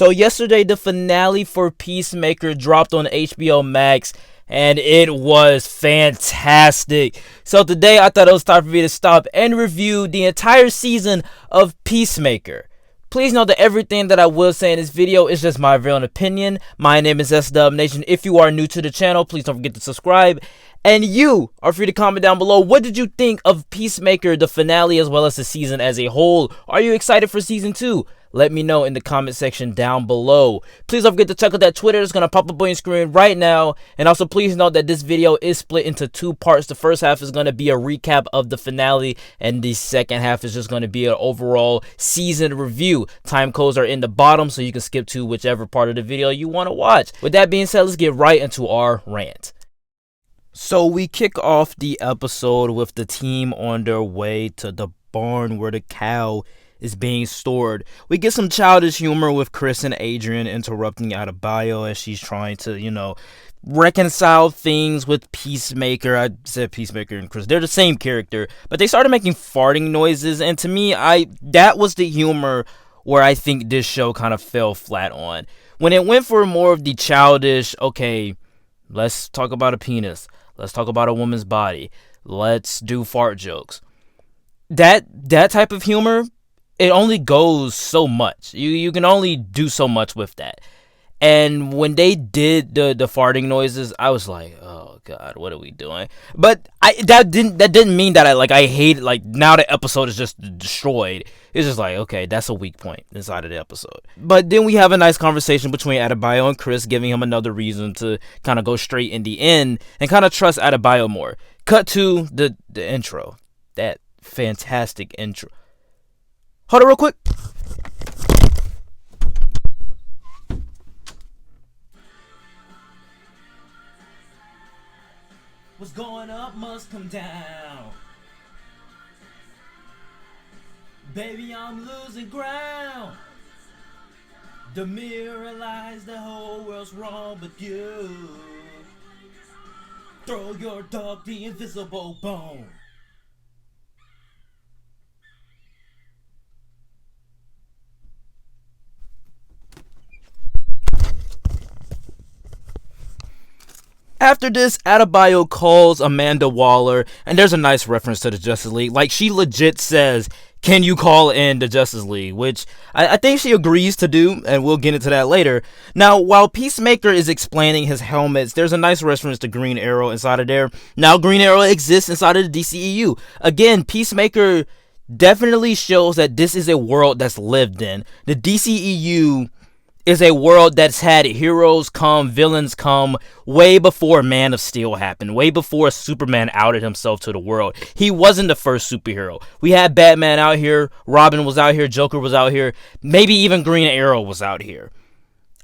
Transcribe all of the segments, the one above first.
So yesterday, the finale for Peacemaker dropped on HBO Max, and it was fantastic. So today, I thought it was time for me to stop and review the entire season of Peacemaker. Please note that everything that I will say in this video is just my real opinion. My name is SW Nation. If you are new to the channel, please don't forget to subscribe. And you are free to comment down below. What did you think of Peacemaker, the finale, as well as the season as a whole? Are you excited for season 2? Let me know in the comment section down below. Please don't forget to check out that Twitter. It's going to pop up on your screen right now. And also please note that this video is split into 2 parts. The first half is going to be a recap of the finale, and the second half is just going to be an overall season review. Time codes are in the bottom, so you can skip to whichever part of the video you want to watch. With that being said, let's get right into our rant. So we kick off the episode with the team on their way to the barn where the cow is being stored. We get some childish humor with Chris and Adrian interrupting Adebayo as she's trying to, reconcile things with Peacemaker. I said Peacemaker and Chris. They're the same character, but they started making farting noises, and to me, that was the humor where I think this show kind of fell flat on. When it went for more of the childish, okay, let's talk about a penis. Let's talk about a woman's body. Let's do fart jokes. That type of humor, it only goes so much. You can only do so much with that. And when they did the farting noises, I was like, oh god, what are we doing? But that didn't mean that I hate it. Like, now the episode is just destroyed. It's just like, okay, that's a weak point inside of the episode. But then we have a nice conversation between Adebayo and Chris, giving him another reason to kind of go straight in the end and kind of trust Adebayo more. Cut to the intro. That fantastic intro. Hold on real quick. What's going up must come down. Baby, I'm losing ground. The mirror lies, the whole world's wrong but you. Throw your dog the invisible bone. After this, Adebayo calls Amanda Waller, and there's a nice reference to the Justice League. Like, she legit says, can you call in the Justice League? Which I think she agrees to do, and we'll get into that later. Now, while Peacemaker is explaining his helmets, there's a nice reference to Green Arrow inside of there. Now, Green Arrow exists inside of the DCEU. Again, Peacemaker definitely shows that this is a world that's lived in. The DCEU is a world that's had heroes come, villains come, way before Man of Steel happened, way before Superman outed himself to the world. He wasn't the first superhero. We had Batman out here, Robin was out here, Joker was out here, maybe even Green Arrow was out here.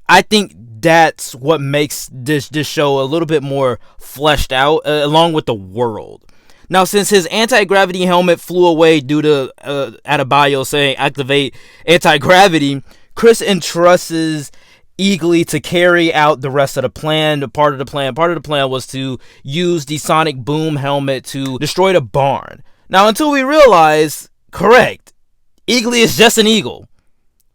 I think that's what makes this show a little bit more fleshed out, along with the world. Now, since his anti-gravity helmet flew away due to Adebayo saying activate anti-gravity, Chris entrusts Eagly to carry out the rest of the plan. Part of the plan was to use the sonic boom helmet to destroy the barn. Now, until we realize, correct, Eagly is just an eagle.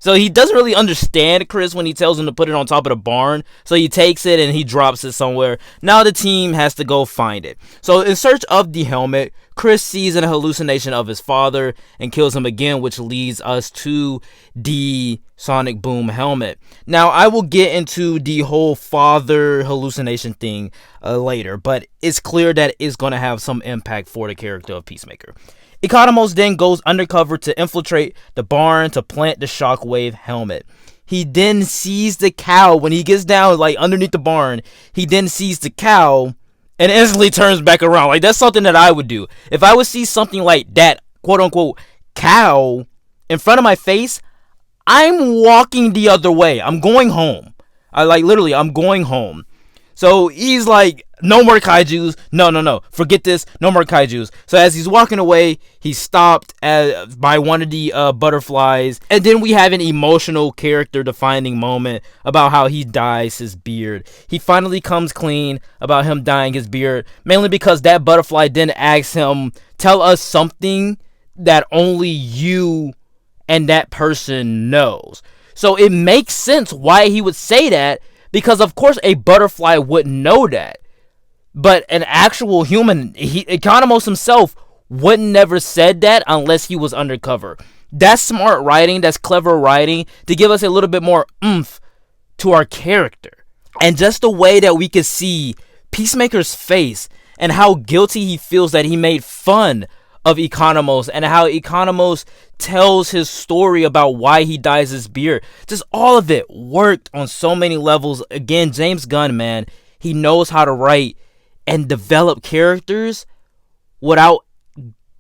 So he doesn't really understand Chris when he tells him to put it on top of the barn. So he takes it and he drops it somewhere. Now the team has to go find it. So in search of the helmet, Chris sees an hallucination of his father and kills him again, which leads us to the sonic boom helmet. Now, I will get into the whole father hallucination thing later, but it's clear that it's going to have some impact for the character of Peacemaker. Economos then goes undercover to infiltrate the barn to plant the shockwave helmet. He then sees the cow when he gets down, like, underneath the barn. He then sees the cow and instantly turns back around. Like, that's something that I would do. If I would see something like that, quote-unquote, cow in front of my face, I'm walking the other way. I'm going home. Literally, I'm going home. So he's like, no more kaijus. No. Forget this. No more kaijus. So as he's walking away, he's stopped by one of the butterflies. And then we have an emotional character defining moment about how he dyes his beard. He finally comes clean about him dyeing his beard. Mainly because that butterfly then asks him, tell us something that only you and that person knows. So it makes sense why he would say that, because of course a butterfly wouldn't know that. But an actual human, Economos himself, wouldn't never said that unless he was undercover. That's smart writing, that's clever writing, to give us a little bit more oomph to our character. And just the way that we could see Peacemaker's face and how guilty he feels that he made fun of Economos, and how Economos tells his story about why he dyes his beard. Just all of it worked on so many levels. Again, James Gunn, man, he knows how to write and develop characters without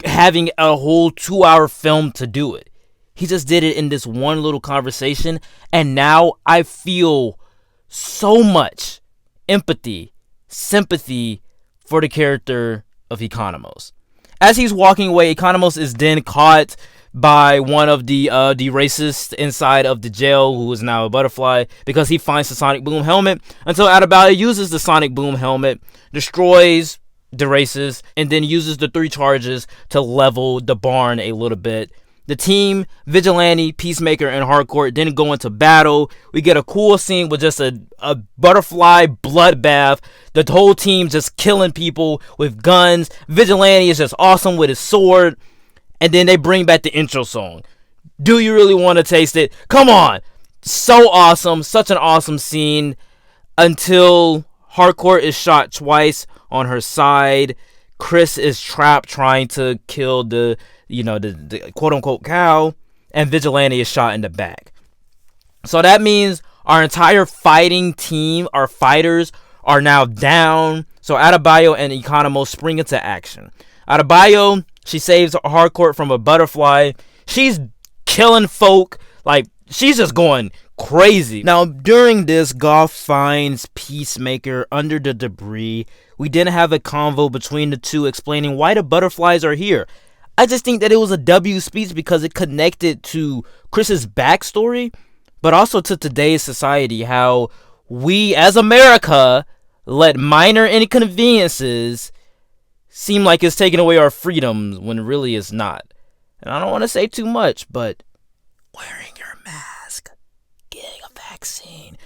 having a whole 2-hour film to do it. He just did it in this one little conversation, and now I feel so much empathy, sympathy for the character of Economos. As he's walking away, Economos is then caught by one of the racists inside of the jail, who is now a butterfly, because he finds the Sonic Boom helmet, until Adebayo uses the Sonic Boom helmet, destroys the racist, and then uses the 3 charges to level the barn a little bit. The team, Vigilante, Peacemaker, and Hardcore then go into battle. We get a cool scene with just a butterfly bloodbath. The whole team just killing people with guns. Vigilante is just awesome with his sword. And then they bring back the intro song. Do you really want to taste it? Come on! So awesome. Such an awesome scene. Until Hardcore is shot twice on her side. Chris is trapped trying to kill the quote-unquote cow. And Vigilante is shot in the back. So that means our entire fighting team, our fighters, are now down. So Adebayo and Economos spring into action. Adebayo, she saves Hardcore from a butterfly. She's killing folk. Like, she's just going crazy. Now, during this, Goff finds Peacemaker under the debris. We didn't have a convo between the two explaining why the butterflies are here. I just think that it was a W speech because it connected to Chris's backstory, but also to today's society, how we as America let minor inconveniences seem like it's taking away our freedoms when really it's not. And I don't want to say too much, but wearing your mask, getting a vaccine,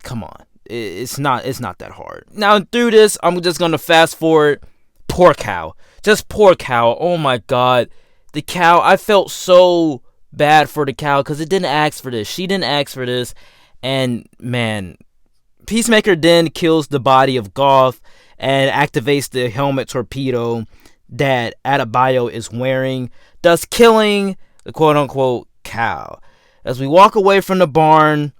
come on, it's not that hard. Now through this, I'm just gonna fast forward. Poor cow, just poor cow. Oh my god, the cow. I felt so bad for the cow because it didn't ask for this. She didn't ask for this, and man, Peacemaker then kills the body of Goff and activates the helmet torpedo that Adebayo is wearing, thus killing the quote-unquote cow. As we walk away from the barn,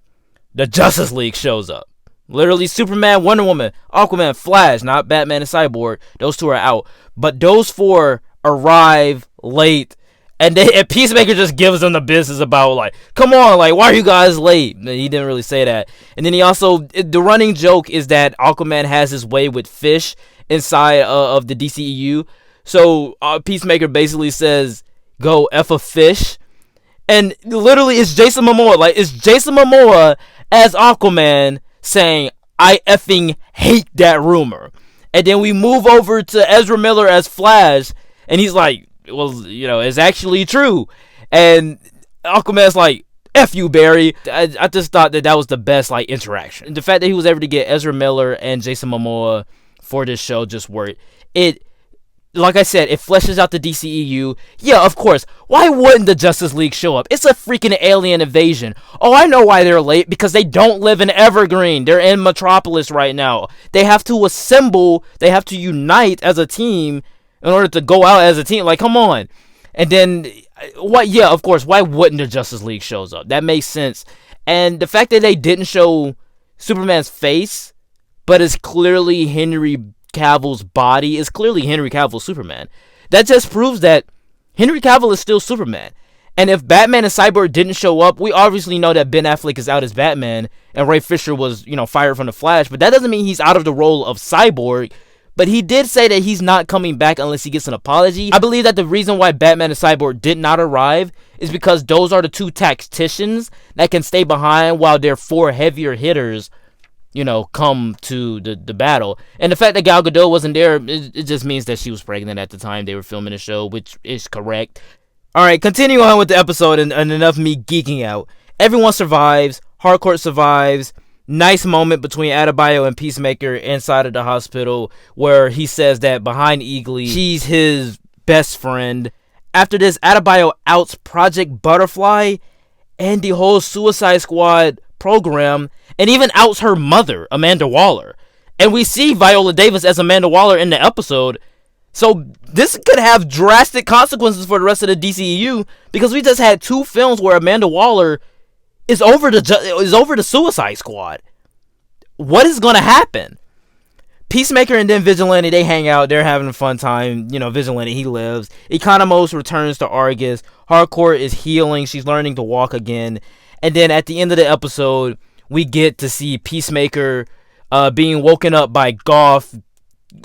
the Justice League shows up. Literally Superman, Wonder Woman, Aquaman, Flash, not Batman and Cyborg. Those 2 are out. But those 4 arrive late. And Peacemaker just gives them the business about, like, come on, like, why are you guys late? He didn't really say that. And then he also, the running joke is that Aquaman has his way with fish inside of the DCEU. So Peacemaker basically says, go F a fish. And literally it's Jason Momoa. Like, it's Jason Momoa as Aquaman saying, I effing hate that rumor. And then we move over to Ezra Miller as Flash. And he's like, well, it's actually true. And Aquaman's like, F you, Barry. I just thought that was the best, like, interaction. The fact that he was able to get Ezra Miller and Jason Momoa for this show just worked. Like I said, it fleshes out the DCEU. Yeah, of course. Why wouldn't the Justice League show up? It's a freaking alien invasion. Oh, I know why they're late. Because they don't live in Evergreen. They're in Metropolis right now. They have to assemble. They have to unite as a team in order to go out as a team. Like, come on. And then, what? Yeah, of course. Why wouldn't the Justice League shows up? That makes sense. And the fact that they didn't show Superman's face, but it's clearly Henry Cavill's body, is clearly Henry Cavill's Superman. That just proves that Henry Cavill is still Superman. And if Batman and Cyborg didn't show up, we obviously know that Ben Affleck is out as Batman and Ray Fisher was, fired from the Flash, but that doesn't mean he's out of the role of Cyborg. But he did say that he's not coming back unless he gets an apology. I believe that the reason why Batman and Cyborg did not arrive is because those are the 2 tacticians that can stay behind while their 4 heavier hitters come to the battle. And the fact that Gal Gadot wasn't there, it just means that she was pregnant at the time they were filming the show, which is correct. Alright, continue on with the episode and enough me geeking out. Everyone survives. Harcourt survives. Nice moment between Adebayo and Peacemaker inside of the hospital where he says that behind Eagly, she's his best friend. After this, Adebayo outs Project Butterfly and the whole Suicide Squad program, and even outs her mother, Amanda Waller. And we see Viola Davis as Amanda Waller in the episode. So this could have drastic consequences for the rest of the DCEU, because we just had 2 films where Amanda Waller is over the Suicide Squad. What is going to happen? Peacemaker and then Vigilante, they hang out. They're having a fun time. Vigilante, he lives. Economos returns to Argus. Harcourt is healing. She's learning to walk again. And then at the end of the episode, we get to see Peacemaker being woken up by Goff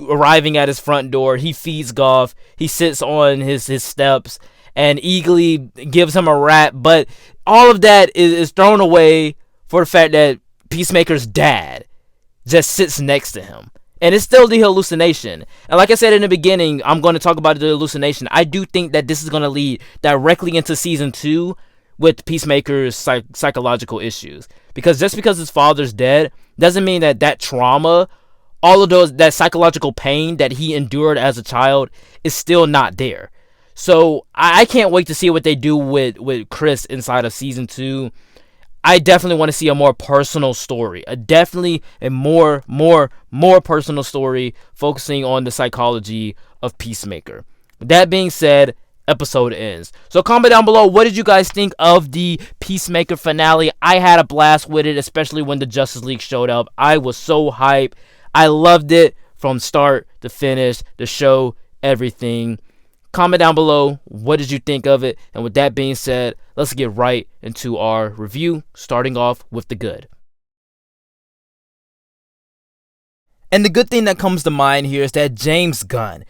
arriving at his front door. He feeds Goff. He sits on his steps. And Eagly gives him a rat. But all of that is thrown away for the fact that Peacemaker's dad just sits next to him. And it's still the hallucination. And like I said in the beginning, I'm going to talk about the hallucination. I do think that this is going to lead directly into season 2 with Peacemaker's psychological issues. Because just because his father's dead doesn't mean that trauma, all of that psychological pain that he endured as a child is still not there. So I can't wait to see what they do with Chris inside of season 2. I definitely want to see a more personal story. Definitely a more personal story focusing on the psychology of Peacemaker. With that being said, episode ends. So comment down below, what did you guys think of the Peacemaker finale? I had a blast with it, especially when the Justice League showed up. I was so hyped. I loved it from start to finish, the show, everything. Comment down below, what did you think of it? And with that being said, let's get right into our review, starting off with the good. And the good thing that comes to mind here is that James Gunn,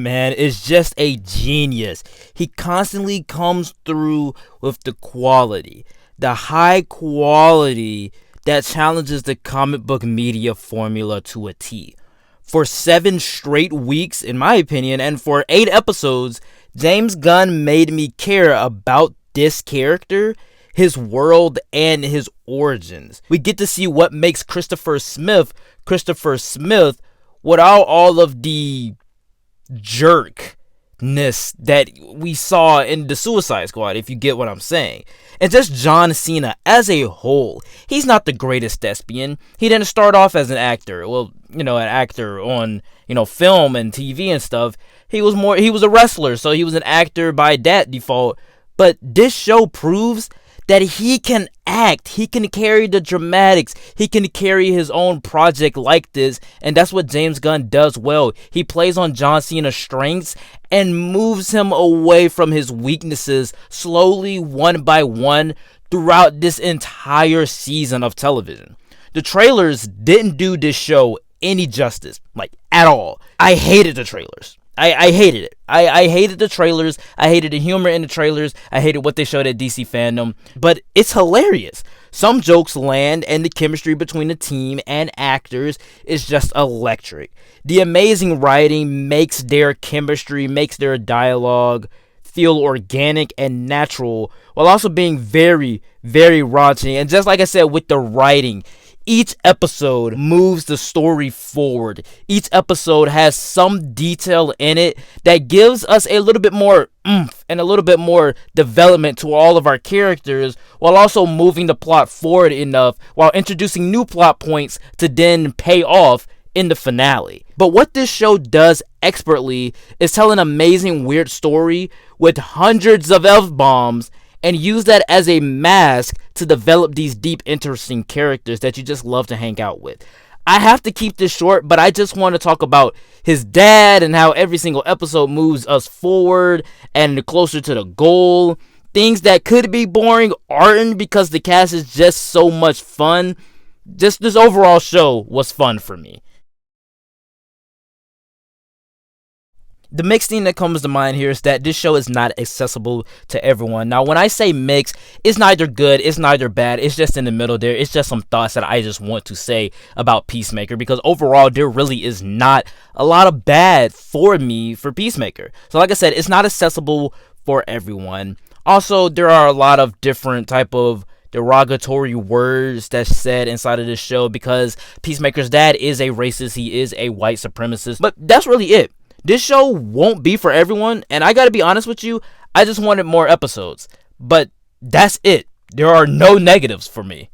man, is just a genius. He constantly comes through with the quality, the high quality that challenges the comic book media formula to a T. For 7 straight weeks, in my opinion, and for 8 episodes, James Gunn made me care about this character, his world, and his origins. We get to see what makes Christopher Smith without all of the jerkness that we saw in the Suicide Squad, if you get what I'm saying. And just John Cena as a whole, he's not the greatest thespian. He didn't start off as an actor. Well, an actor on, film and TV and stuff. He was a wrestler, so he was an actor by that default. But this show proves that he can act, he can carry the dramatics, he can carry his own project like this, and that's what James Gunn does well. He plays on John Cena's strengths and moves him away from his weaknesses slowly, one by one, throughout this entire season of television. The trailers didn't do this show any justice, at all. I hated the trailers. I hated it. I hated the trailers. I hated the humor in the trailers. I hated what they showed at DC Fandom. But it's hilarious. Some jokes land, and the chemistry between the team and actors is just electric. The amazing writing makes their chemistry, makes their dialogue feel organic and natural, while also being very, very raunchy. And just like I said with the writing, each episode moves the story forward. Each episode has some detail in it that gives us a little bit more oomph and a little bit more development to all of our characters, while also moving the plot forward enough, while introducing new plot points to then pay off in the finale. But what this show does expertly is tell an amazing weird story with hundreds of F-bombs, and use that as a mask to develop these deep, interesting characters that you just love to hang out with. I have to keep this short, but I just want to talk about his dad and how every single episode moves us forward and closer to the goal. Things that could be boring aren't, because the cast is just so much fun. Just this overall show was fun for me. The mixed thing that comes to mind here is that this show is not accessible to everyone. Now, when I say mixed, it's neither good, it's neither bad, it's just in the middle there. It's just some thoughts that I just want to say about Peacemaker, because overall, there really is not a lot of bad for me for Peacemaker. So like I said, it's not accessible for everyone. Also, there are a lot of different type of derogatory words that's said inside of this show because Peacemaker's dad is a racist. He is a white supremacist. But that's really it. This show won't be for everyone, and I gotta be honest with you, I just wanted more episodes. But that's it. There are no negatives for me.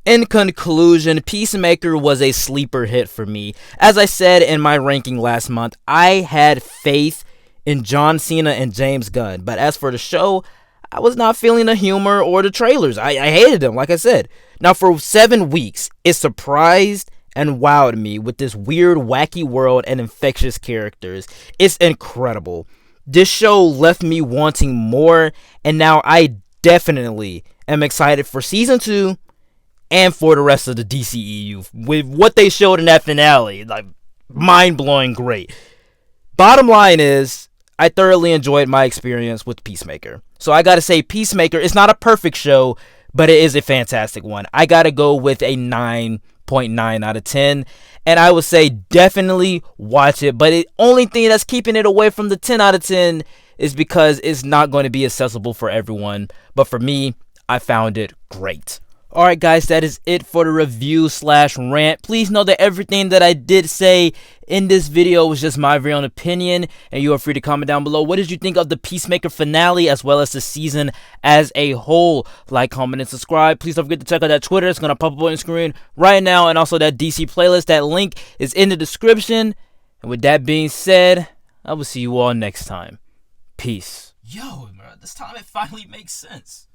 In conclusion, Peacemaker was a sleeper hit for me. As I said in my ranking last month, I had faith in John Cena and James Gunn. But as for the show, I was not feeling the humor or the trailers. I hated them, like I said. Now, for 7 weeks, it surprised and wowed me with this weird, wacky world and infectious characters. It's incredible. This show left me wanting more, and now I definitely am excited for season 2 and for the rest of the DCEU with what they showed in that finale. Like, mind-blowing great. Bottom line is, I thoroughly enjoyed my experience with Peacemaker. So I gotta say, Peacemaker is not a perfect show, but it is a fantastic one. I gotta go with a 9.9 out of 10. And I would say definitely watch it. But the only thing that's keeping it away from the 10 out of 10 is because it's not going to be accessible for everyone. But for me, I found it great. Alright guys, that is it for the review/rant. Please know that everything that I did say in this video was just my very own opinion, and you are free to comment down below. What did you think of the Peacemaker finale as well as the season as a whole? Like, comment, and subscribe. Please don't forget to check out that Twitter. It's going to pop up on the screen right now, and also that DC playlist. That link is in the description. And with that being said, I will see you all next time. Peace. Yo, bro, this time it finally makes sense.